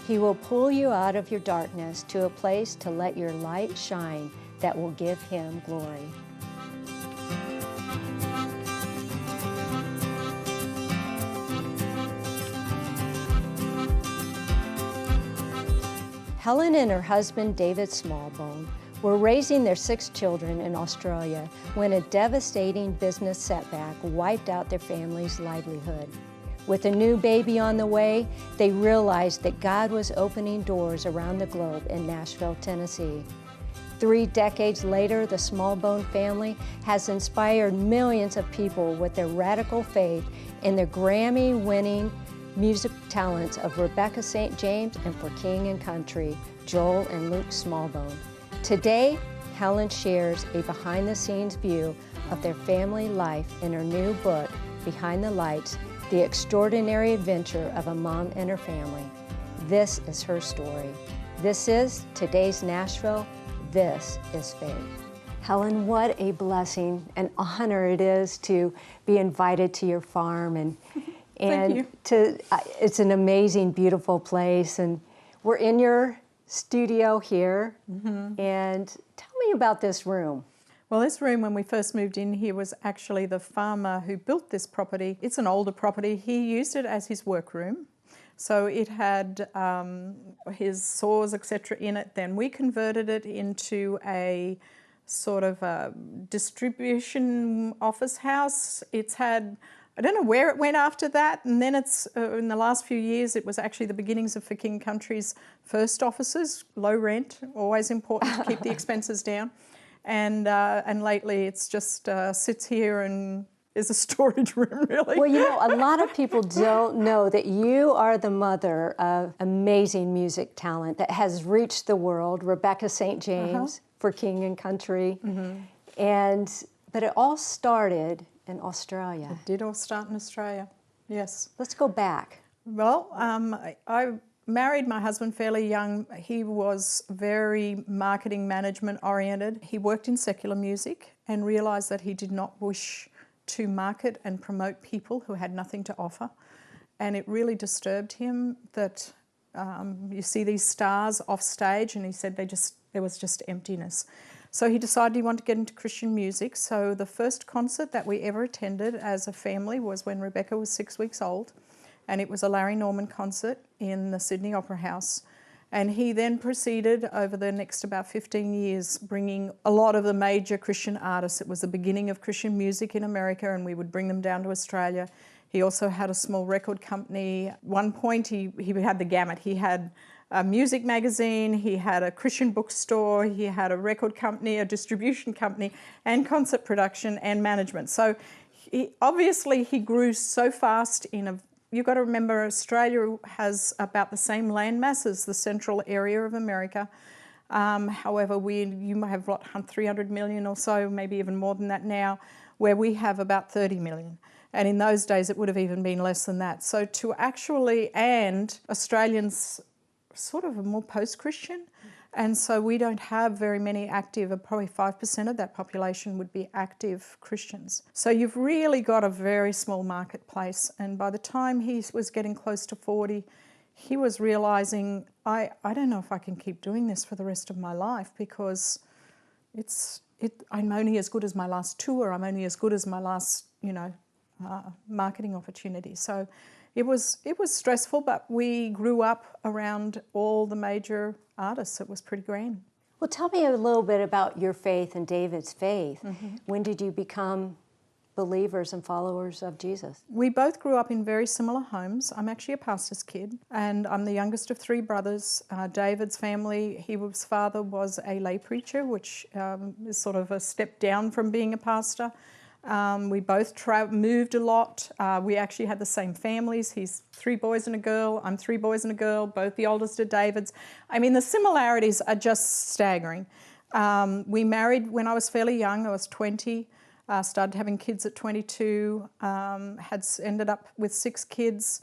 He will pull you out of your darkness to a place to let your light shine that will give Him glory. Helen and her husband, David Smallbone, were raising their 6 children in Australia when a devastating business setback wiped out their family's livelihood. With a new baby on the way, they realized that God was opening doors around the globe in Nashville, Tennessee. 3 decades later, the Smallbone family has inspired millions of people with their radical faith in the Grammy-winning music talents of Rebecca St. James and for King and Country, Joel and Luke Smallbone. Today, Helen shares a behind-the-scenes view of their family life in her new book, Behind the Lights, The Extraordinary Adventure of a Mom and Her Family. This is her story. This is today's Nashville. This is faith. Helen, what a blessing and honor it is to be invited to your farm and Thank you. It's an amazing, beautiful place, and we're in your studio here. And tell me about this room. Well, this room, when we first moved in here, was actually the farmer who built this property. It's an older property. He used it as his workroom. So it had his saws, etc. in it. Then we converted it into a sort of a distribution office house. It's had, I don't know where it went after that, and then it's in the last few years it was actually the beginnings of For King Country's first offices, low rent, always important to keep the expenses down, and lately it's just sits here and is a storage room, really. Well, you know, a lot of people don't know that you are the mother of amazing music talent that has reached the world, Rebecca St. James, For King and Country, but it all started in Australia. It did all start in Australia, yes. Let's go back. Well, I married my husband fairly young. He was very marketing management oriented. He worked in secular music and realised that he did not wish to market and promote people who had nothing to offer. And it really disturbed him that you see these stars off stage, and he said there was just emptiness. So he decided he wanted to get into Christian music. So the first concert that we ever attended as a family was when Rebecca was 6 weeks old, and it was a Larry Norman concert in the Sydney Opera House. And he then proceeded over the next about 15 years, bringing a lot of the major Christian artists. It was the beginning of Christian music in America, and we would bring them down to Australia. He also had a small record company. At one point, he had the gamut. He had a music magazine, he had a Christian bookstore, he had a record company, a distribution company, and concert production and management. So obviously he grew so fast you've got to remember Australia has about the same land mass as the central area of America. However, you might have 300 million or so, maybe even more than that now, where we have about 30 million. And in those days it would have even been less than that. So and Australians sort of more post-Christian, and so we don't have very many active, probably 5% of that population would be active Christians. So you've really got a very small marketplace, and by the time he was getting close to 40, he was realising, I don't know if I can keep doing this for the rest of my life, because I'm only as good as my last tour, I'm only as good as my last, marketing opportunity. So it was stressful, but we grew up around all the major artists. It was pretty grand. Well, tell me a little bit about your faith and David's faith. When did you become believers and followers of Jesus? We both grew up in very similar homes. I'm actually a pastor's kid, and I'm the youngest of 3 brothers. David's family, his father was a lay preacher, which is sort of a step down from being a pastor. We both moved a lot. We actually had the same families. He's 3 boys and a girl. I'm 3 boys and a girl. Both the oldest are Davids. I mean, the similarities are just staggering. We married when I was fairly young. I was 20. Started having kids at 22. Ended up with 6 kids.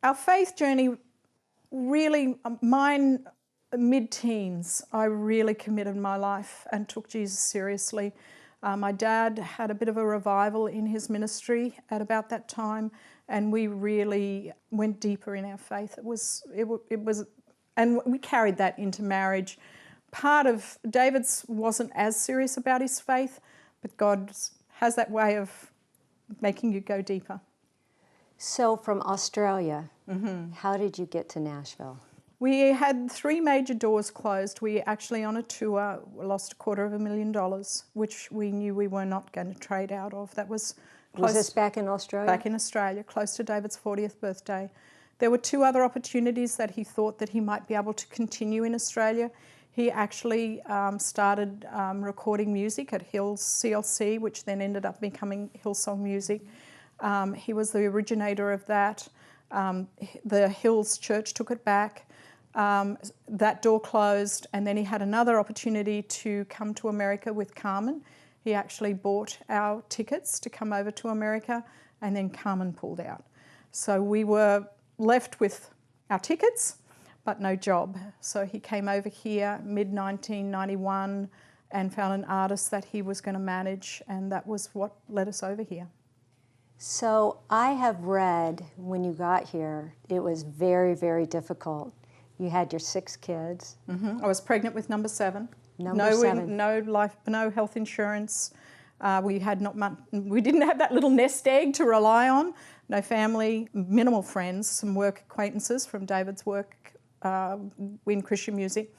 Our faith journey really, mine, mid-teens, I really committed my life and took Jesus seriously. My dad had a bit of a revival in his ministry at about that time, and we really went deeper in our faith. It was, and we carried that into marriage. Part of David's wasn't as serious about his faith, but God has that way of making you go deeper. So from Australia, how did you get to Nashville? We had 3 major doors closed. We actually, on a tour, lost $250,000, which we knew we were not going to trade out of. That was close. Was this back in Australia? Back in Australia, close to David's 40th birthday. There were 2 other opportunities that he thought that he might be able to continue in Australia. He actually started recording music at Hills CLC, which then ended up becoming Hillsong Music. He was the originator of that. The Hills Church took it back. That door closed, and then he had another opportunity to come to America with Carmen. He actually bought our tickets to come over to America, and then Carmen pulled out. So we were left with our tickets, but no job. So he came over here mid-1991 and found an artist that he was going to manage, and that was what led us over here. So I have read when you got here, it was very, very difficult. You had your 6 kids. I was pregnant with number 7. Number 7. No health insurance. We didn't have that little nest egg to rely on. No family, minimal friends, some work acquaintances from David's work in Christian music.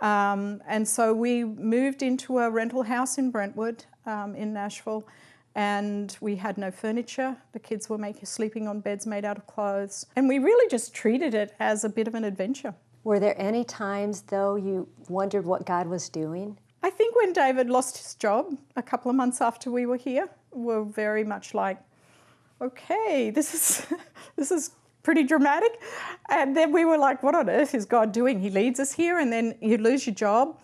And so we moved into a rental house in Brentwood in Nashville, and we had no furniture. The kids were sleeping on beds made out of clothes. And we really just treated it as a bit of an adventure. Were there any times, though, you wondered what God was doing? I think when David lost his job a couple of months after we were here, we were very much like, okay, this is pretty dramatic. And then we were like, what on earth is God doing? He leads us here, and then you lose your job.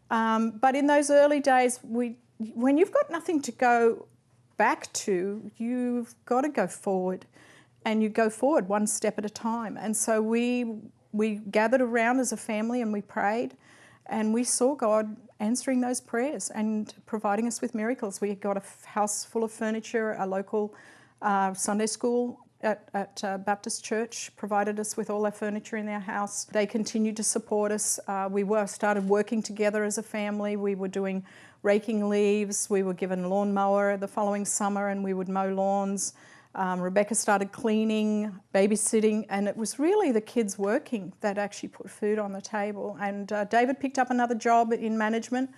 But in those early days, when you've got nothing to go back to, you've got to go forward, and you go forward one step at a time. And so we gathered around as a family and we prayed, and we saw God answering those prayers and providing us with miracles. We got a house full of furniture. A local Sunday school at Baptist Church provided us with all our furniture in their house. They continued to support us. We started working together as a family. We were doing raking leaves. We were given a lawnmower the following summer, and we would mow lawns. Rebecca started cleaning, babysitting, and it was really the kids working that actually put food on the table. And David picked up another job in management,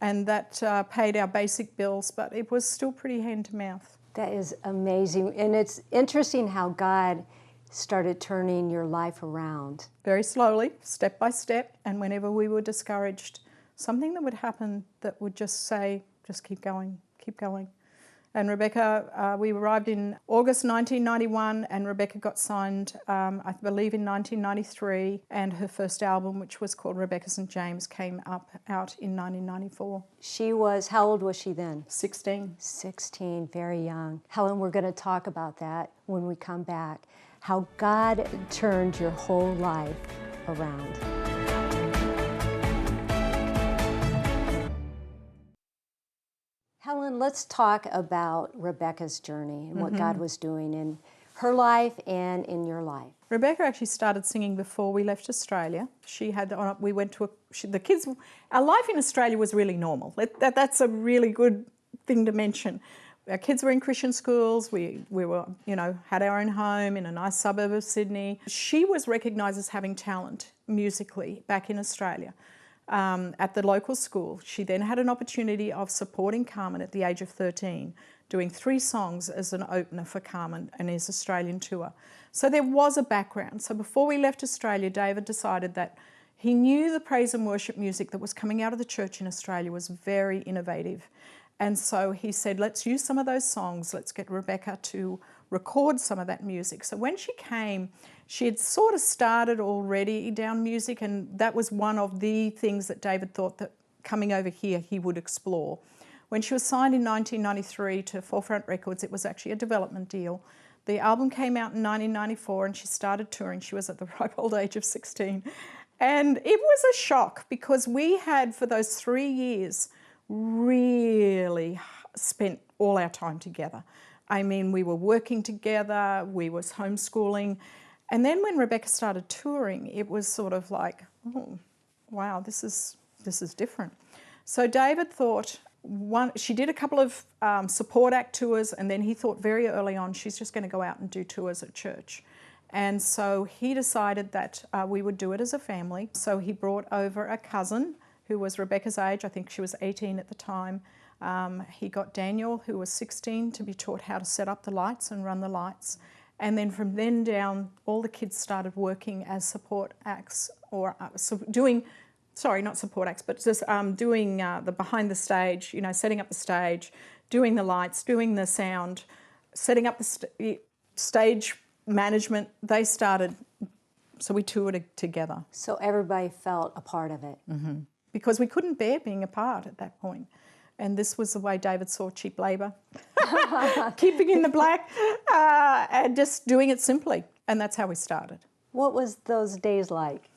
and that paid our basic bills, but it was still pretty hand to mouth. That is amazing. And it's interesting how God started turning your life around. Very slowly, step by step, and whenever we were discouraged, something that would happen that would just say, just keep going, keep going. And Rebecca, we arrived in August 1991, and Rebecca got signed, I believe, in 1993, and her first album, which was called Rebecca St. James, came out in 1994. How old was she then? 16. 16, very young. Helen, we're going to talk about that when we come back, how God turned your whole life around. Helen, let's talk about Rebecca's journey and what God was doing in her life and in your life. Rebecca actually started singing before we left Australia. We went to the kids. Our life in Australia was really normal. That's a really good thing to mention. Our kids were in Christian schools. We were, had our own home in a nice suburb of Sydney. She was recognised as having talent musically back in Australia. At the local school. She then had an opportunity of supporting Carmen at the age of 13, doing 3 songs as an opener for Carmen and his Australian tour. So there was a background. So before we left Australia, David decided that he knew the praise and worship music that was coming out of the church in Australia was very innovative. And so he said, let's use some of those songs. Let's get Rebecca to record some of that music. So when she came, she had sort of started already down music, and that was one of the things that David thought that coming over here he would explore. When she was signed in 1993 to Forefront Records, it was actually a development deal. The album came out in 1994 and she started touring. She was at the ripe old age of 16. And it was a shock because we had, for those 3 years, really spent all our time together. I mean, we were working together, we was homeschooling. And then when Rebecca started touring, it was sort of like, oh, wow, this is different. So David thought, she did a couple of support act tours, and then he thought very early on, she's just going to go out and do tours at church. And so he decided that we would do it as a family. So he brought over a cousin who was Rebecca's age. I think she was 18 at the time. He got Daniel, who was 16, to be taught how to set up the lights and run the lights. And then from then down, all the kids started working as support acts, or not support acts, but just doing the behind the stage, setting up the stage, doing the lights, doing the sound, setting up the stage management. They started, so we toured together. So everybody felt a part of it. Mm-hmm. Because we couldn't bear being apart at that point. And this was the way David saw cheap labour, keeping in the black, and just doing it simply. And that's how we started. What was those days like?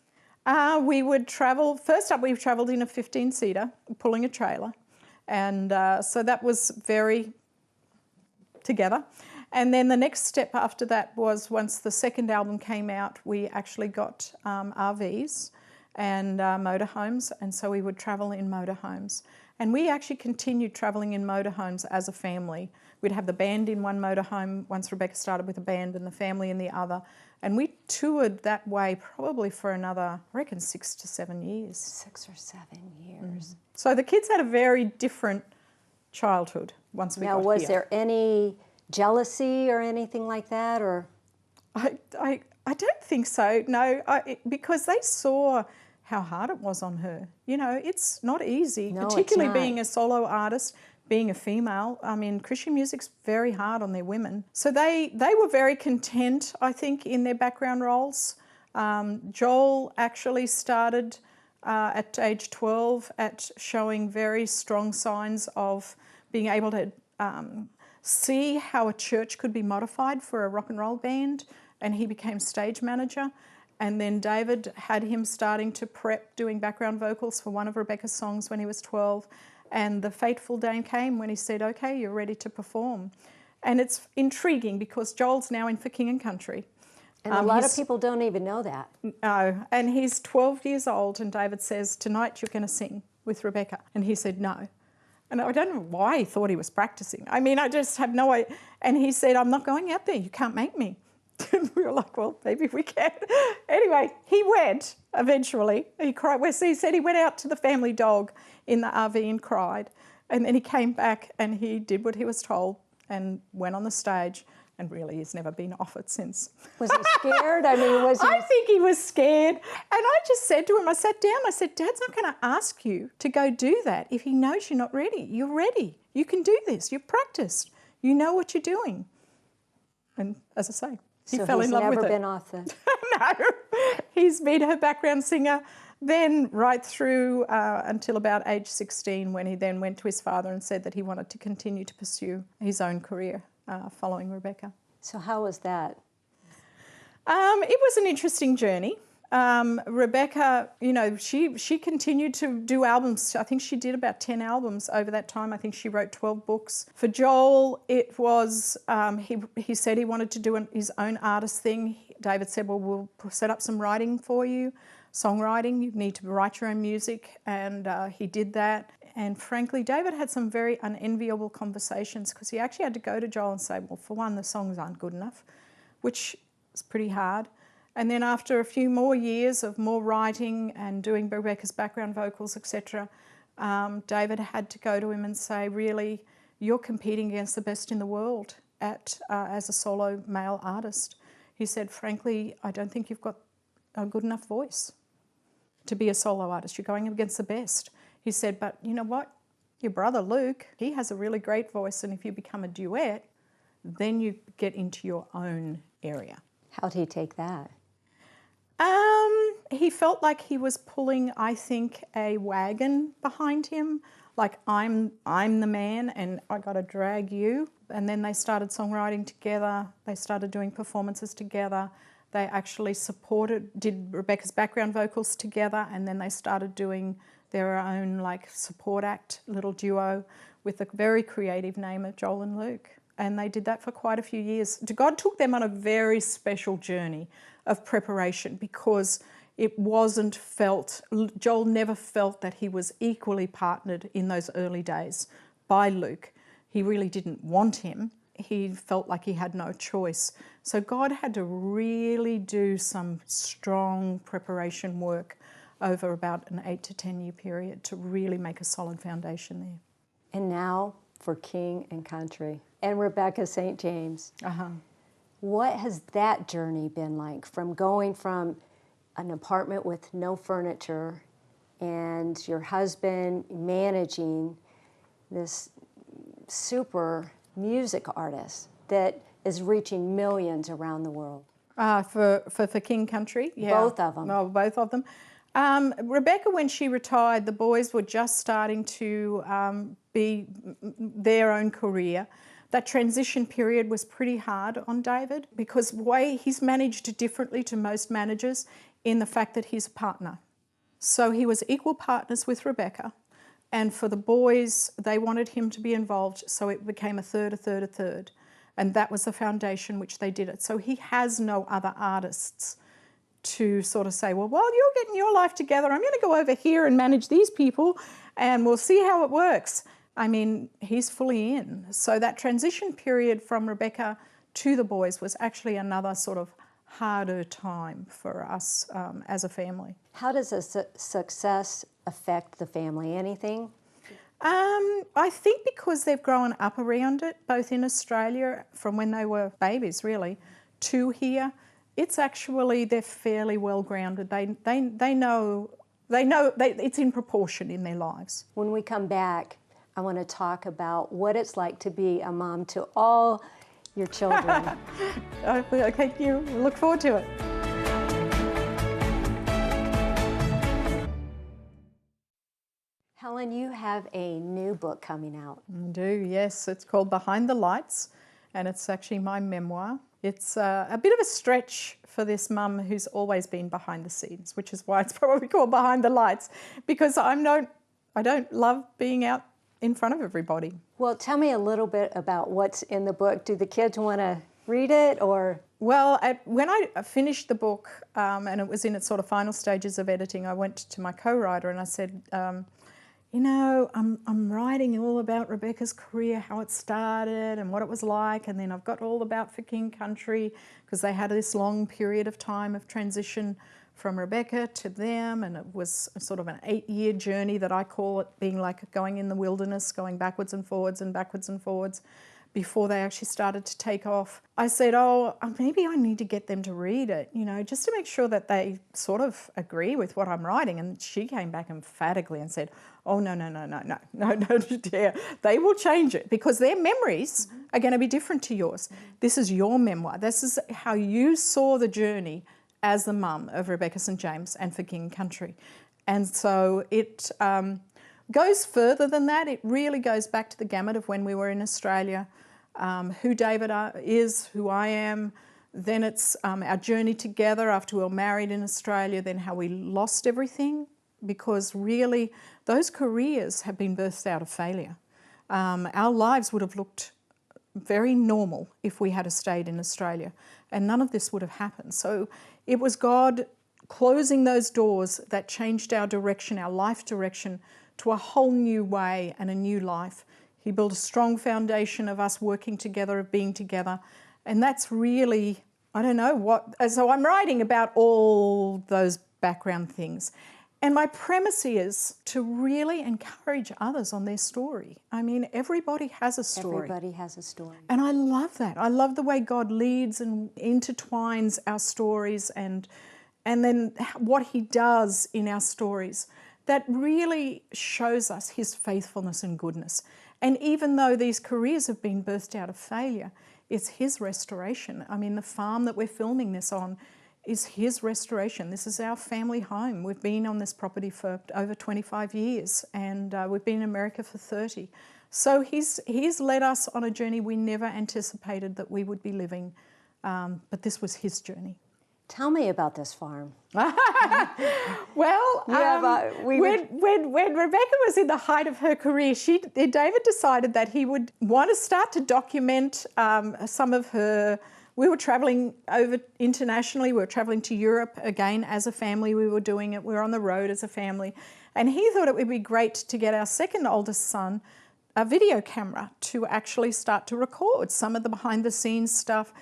We would travel. First up, we travelled in a 15-seater, pulling a trailer. And so that was very together. And then the next step after that was, once the second album came out, we actually got RVs and motorhomes. And so we would travel in motorhomes. And we actually continued travelling in motorhomes as a family. We'd have the band in one motorhome once Rebecca started with a band, and the family in the other. And we toured that way probably for another, I reckon, 6 to 7 years. 6 or 7 years. Mm. So the kids had a very different childhood once we got here. Now, was there any jealousy or anything like that, or? I don't think so, no, because they saw how hard it was on her. It's not easy, no, particularly being a solo artist, being a female. I mean, Christian music's very hard on their women. So they were very content, I think, in their background roles. Joel actually started at age 12 at showing very strong signs of being able to see how a church could be modified for a rock and roll band, and he became stage manager. And then David had him starting to prep, doing background vocals for one of Rebecca's songs when he was 12. And the fateful day came when he said, okay, you're ready to perform. And it's intriguing because Joel's now in for King and Country. And a lot of people don't even know that. No, and he's 12 years old, and David says, tonight you're going to sing with Rebecca. And he said no. And I don't know why he thought he was practicing. I mean, I just have no idea. And he said, I'm not going out there, you can't make me. And we were like, well, maybe we can. Anyway, he went eventually. He cried. He said he went out to the family dog in the RV and cried. And then he came back and he did what he was told and went on the stage. And really, he's never been off it since. Was he scared? I mean, was he? I think he was scared. And I just said to him, I sat down, I said, Dad's not going to ask you to go do that if he knows you're not ready. You're ready. You can do this. You've practiced. You know what you're doing. And as I say, he fell in love with it. So he's never been off the... No. He's been her background singer, then right through until about age 16, when he then went to his father and said that he wanted to continue to pursue his own career following Rebecca. So how was that? It was an interesting journey. Rebecca, she continued to do albums. I think she did about 10 albums over that time. I think she wrote 12 books. For Joel, it was, he said he wanted to do his own artist thing. David said, well, we'll set up some writing for you, songwriting. You need to write your own music. And he did that. And frankly, David had some very unenviable conversations because he actually had to go to Joel and say, well, for one, the songs aren't good enough, which is pretty hard. And then after a few more years of more writing and doing Rebecca's background vocals, etc., David had to go to him and say, really, you're competing against the best in the world as a solo male artist. He said, frankly, I don't think you've got a good enough voice to be a solo artist. You're going against the best. He said, but you know what? Your brother Luke, he has a really great voice, and if you become a duet, then you get into your own area. How'd he take that? He felt like he was pulling, I think, a wagon behind him, like I'm the man and I got to drag you. And then they started songwriting together. They started doing performances together. They actually did Rebecca's background vocals together, and then they started doing their own like support act, little duo with the very creative name of Joel and Luke. And they did that for quite a few years. God took them on a very special journey of preparation, because it wasn't felt, Joel never felt that he was equally partnered in those early days by Luke. He really didn't want him. He felt like he had no choice. So God had to really do some strong preparation work over about an 8 to 10 year period to really make a solid foundation there. And now for King and Country and Rebecca St. James. What has that journey been like, from going from an apartment with no furniture and your husband managing this super music artist that is reaching millions around the world? For King Country? Yeah. Both of them. No, both of them. Rebecca, when she retired, the boys were just starting to be their own career. That transition period was pretty hard on David, because he's managed differently to most managers in the fact that he's a partner. So he was equal partners with Rebecca, and for the boys, they wanted him to be involved, so it became a third, a third, a third. And that was the foundation which they did it. So he has no other artists to sort of say, well, while you're getting your life together, I'm going to go over here and manage these people and we'll see how it works. I mean, he's fully in. So that transition period from Rebecca to the boys was actually another sort of harder time for us as a family. How does a success affect the family? Anything? I think because they've grown up around it, both in Australia from when they were babies really, to here, it's actually, they're fairly well grounded. They know it's in proportion in their lives. When we come back, I want to talk about what it's like to be a mom to all your children. Okay, you look forward to it. Helen, you have a new book coming out. I do, yes. It's called Behind the Lights, and it's actually my memoir. It's a bit of a stretch for this mum who's always been behind the scenes, which is why it's probably called Behind the Lights, because I don't love being out in front of everybody. Well, tell me a little bit about what's in the book. Do the kids want to read it, or? Well, when I finished the book, and it was in its sort of final stages of editing, I went to my co-writer and I said, you know, I'm writing all about Rebecca's career, how it started and what it was like, and then I've got all about for King Country, because they had this long period of time of transition from Rebecca to them, and it was sort of an 8-year journey that I call it, being like going in the wilderness, going backwards and forwards before they actually started to take off. I said, oh, maybe I need to get them to read it, you know, just to make sure that they sort of agree with what I'm writing. And she came back emphatically and said, oh, no, dear. They will change it, because their memories are going to be different to yours. This is your memoir. This is how you saw the journey as the mum of Rebecca St. James and for King Country. And so it goes further than that. It really goes back to the gamut of when we were in Australia, who David is, who I am. Then it's our journey together after we were married in Australia, then how we lost everything, because really those careers have been birthed out of failure. Our lives would have looked very normal if we had stayed in Australia, and none of this would have happened. So it was God closing those doors that changed our direction, our life direction, to a whole new way and a new life. He built a strong foundation of us working together, of being together, and that's really, I don't know what, so I'm writing about all those background things. And my premise is to really encourage others on their story. I mean, everybody has a story. Everybody has a story. And I love that. I love the way God leads and intertwines our stories, and then what he does in our stories that really shows us his faithfulness and goodness. And even though these careers have been birthed out of failure, it's his restoration. I mean, the farm that we're filming this on is his restoration. This is our family home. We've been on this property for over 25 years, and we've been in America for 30. So he's led us on a journey we never anticipated that we would be living, but this was his journey. Tell me about this farm. Well, when Rebecca was in the height of her career, David decided that he would want to start to document some of her. We were traveling over internationally. We were traveling to Europe again as a family. We were doing it. We were on the road as a family. And he thought it would be great to get our second oldest son a video camera to actually start to record some of the behind the scenes stuff.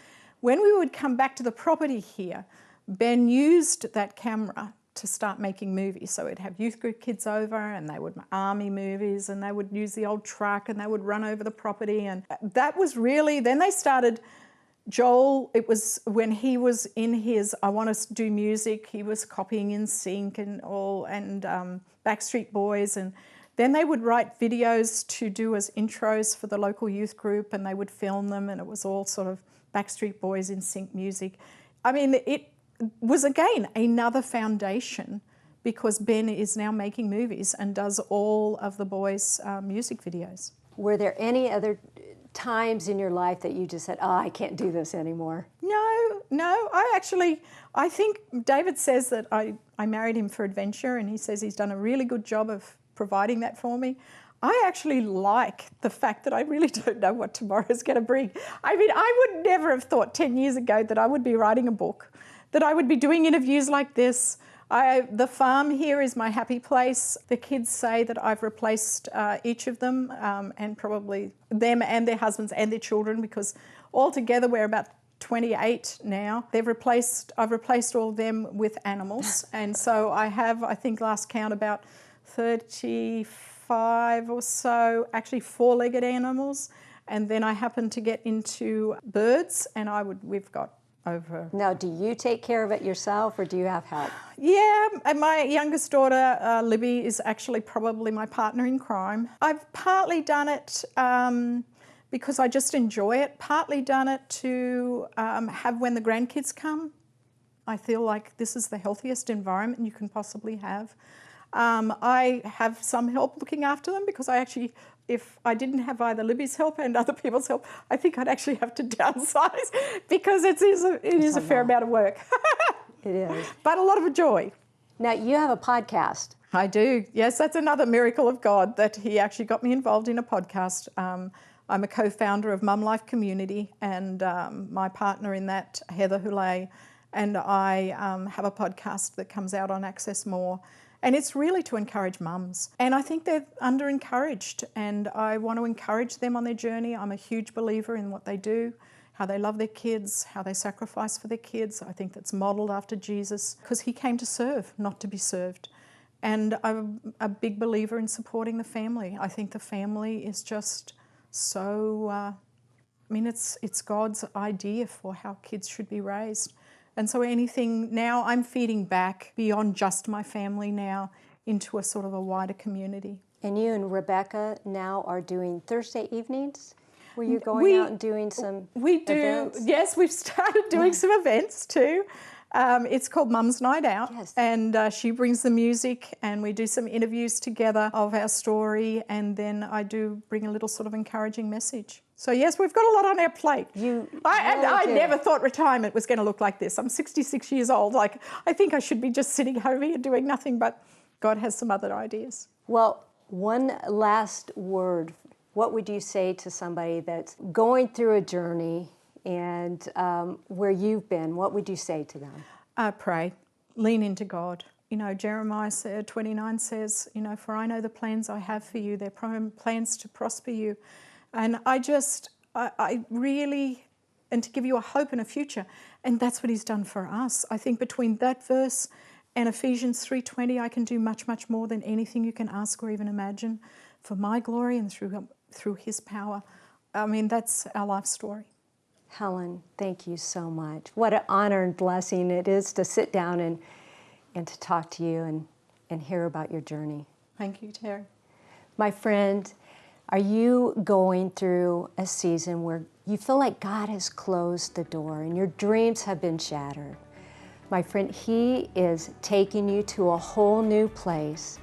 When we would come back to the property here, Ben used that camera to start making movies. So we'd have youth group kids over and they would make army movies, and they would use the old truck and they would run over the property. And that was really, then they started, Joel, it was when he was in his, I want to do music, he was copying in sync and all, and Backstreet Boys. And then they would write videos to do as intros for the local youth group, and they would film them, and it was all sort of Backstreet Boys in sync music. I mean, it was again another foundation, because Ben is now making movies and does all of the boys' music videos. Were there any other times in your life that you just said, oh, I can't do this anymore? No, I think David says that I married him for adventure, and he says he's done a really good job of providing that for me. I actually like the fact that I really don't know what tomorrow's going to bring. I mean, I would never have thought 10 years ago that I would be writing a book, that I would be doing interviews like this. The farm here is my happy place. The kids say that I've replaced each of them, and probably them and their husbands and their children, because altogether we're about 28 now. I've replaced all of them with animals. And so I have, I think last count, about 35 or so actually four-legged animals, and then I happen to get into birds, and we've got over. Now, do you take care of it yourself, or do you have help? Yeah, and my youngest daughter, Libby, is actually probably my partner in crime. I've partly done it because I just enjoy it, partly done it to have when the grandkids come. I feel like this is the healthiest environment you can possibly have. I have some help looking after them, because if I didn't have either Libby's help and other people's help, I think I'd actually have to downsize, because it is a fair amount of work. It is. But a lot of joy. Now, you have a podcast. I do. Yes, that's another miracle of God, that he actually got me involved in a podcast. I'm a co-founder of Mum Life Community, and my partner in that, Heather Houlay, and I have a podcast that comes out on Access More. And it's really to encourage mums. And I think they're under-encouraged, and I want to encourage them on their journey. I'm a huge believer in what they do, how they love their kids, how they sacrifice for their kids. I think that's modelled after Jesus, because he came to serve, not to be served. And I'm a big believer in supporting the family. I think the family is just so, it's God's idea for how kids should be raised. And so anything, now I'm feeding back beyond just my family now into a sort of a wider community. And you and Rebecca now are doing Thursday evenings, where you're going out and doing some events? Yes, we've started doing some events too. It's called Mum's Night Out. Yes. And she brings the music, and we do some interviews together of our story, and then I do bring a little sort of encouraging message. So yes, we've got a lot on our plate. I never thought retirement was going to look like this. I'm 66 years old. Like, I think I should be just sitting home here doing nothing, but God has some other ideas. Well, one last word. What would you say to somebody that's going through a journey, and where you've been? What would you say to them? Pray. Lean into God. Jeremiah 29 says, for I know the plans I have for you. They're plans to prosper you. And I really, and to give you a hope and a future. And that's what he's done for us. I think between that verse and Ephesians 3:20, I can do much, much more than anything you can ask or even imagine, for my glory and through his power. That's our life story. Helen, thank you so much. What an honor and blessing it is to sit down and to talk to you. And and hear about your journey. Thank you, Terry. My friend, are you going through a season where you feel like God has closed the door and your dreams have been shattered? My friend, He is taking you to a whole new place.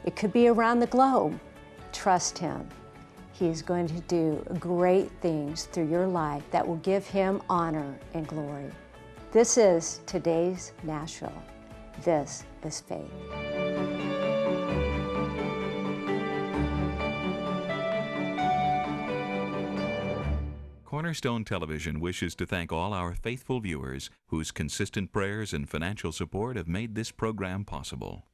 It could be around the globe. Trust Him. He is going to do great things through your life that will give Him honor and glory. This is today's Nashville. This is faith. Cornerstone Television wishes to thank all our faithful viewers whose consistent prayers and financial support have made this program possible.